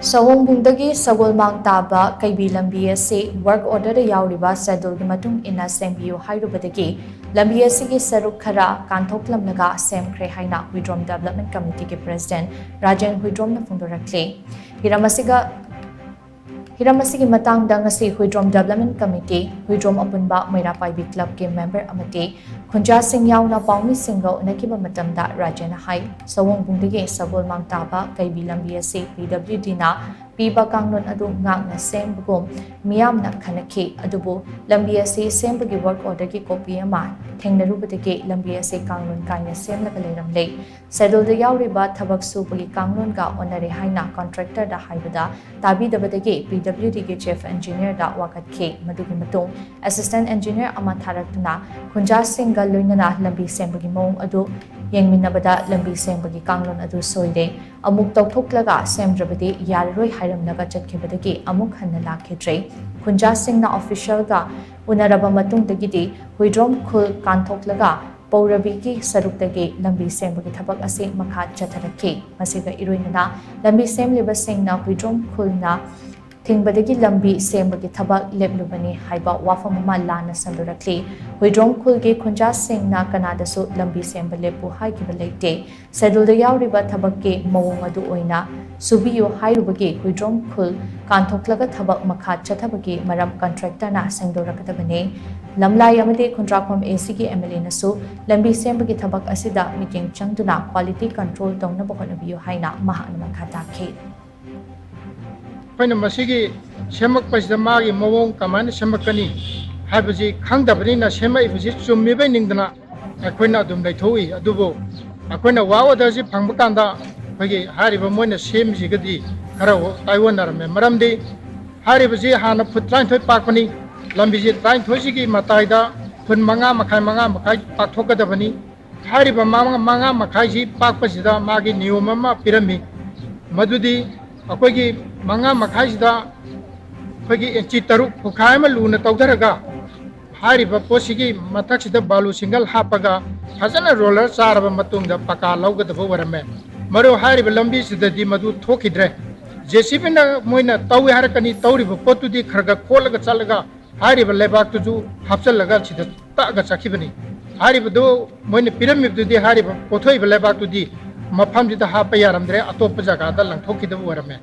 Sawombungdagi Sagolmang taba Keibi Lambi asi work order Yaoriba schedule gi matung ina Sembiyu Hairubadagi Lambi asigi Saruk Khara Kanthoklamlaga Semkhre haina Huidrom Development Committee ke President Rajen Huidrom na phongdorakli Hiramasi matang dangasi Huidrom Development Committee Huidrom Apunba Mairapaibi Club ke member amati Khunja sing yauna paumi singo nakiba matamda Rajen hai Sawombungdagi Sagolmang taba Keibi Lambi asi PWD na piba kanglon adu ngakna sembugum miyamna khanaki adubu lambi asi sembagi work order ki copy ama thengnarubadagi lambi asi kanglon kaina semlaga leiramle schedule da yauriba thabak subagi kanglon ga onare haina contractor da haibada tabidabadagi PWD ke chief engineer da wakatke madugi matung assistant engineer ama tharaktuna khunja singa loinana lambi sembagi mong adu yengminabada lambi sembagi kanglon adu soide amuk tawthoklaga semdrabadi yarroi hairamnaga chatkibadagi amuk hanna lakhidre khunja singna official ga unaraba matungdagidi Huidrom khul Kanthoklamlaga Paurabigi Sarukdagi lambi sembagi thabak ase makha chatharaki masiga iroinana lambi semliba singna Huidrom khulna Thingbadagi lambi sembagi thabak leblubani haiba wafamama lana sandorakli Huidrom khulgi khunja singna kanadasu lambi semba lepu haigiba leite schedule da yauriba thabakki mawong adu oina Sembiyu Hairubagi Huidrom khul Kanthoklamlaga thabak makha chathabagi maram contractor na sangdorakadabane lamlai amade contractom asigi MLA nasu lambi sembagi thabak asida meeting changduna quality control tongna bokonabiyu haina mahana khata khe Paina masigi semak pasida magi mawong kamana semakani habaji khangdabani na semai buji chummibai ningdana akoina adum laithoi adubo akoina wawadasi phangbakanda phagi hariba moina semjigadi khara taiwanarame maramdi haribaji hana futlain thoi pakpani lambiji train thoisigi mataida phun manga makhai paktokadabani hariba manga makhai ji pakpasida magi niyomama pirami madudi akoigi manga makhaisida akoigi inchi taruk phukai ma luna tawdaraga hariba posigi mathaksida balu single hapaga fajana roller charaba matungda paka laugadaba warame maro hariba lambi sidadi madu thokidre JCB na moina tawi harakani tawriba potudi kharga kholaga chalaga hariba lebak tuju hapchalaga sida taga chakhibani hariba do moina piramidudi hariba pothoi lebak tudi mafamjida hapa yaramdre atopa jaga da langthokidaba warame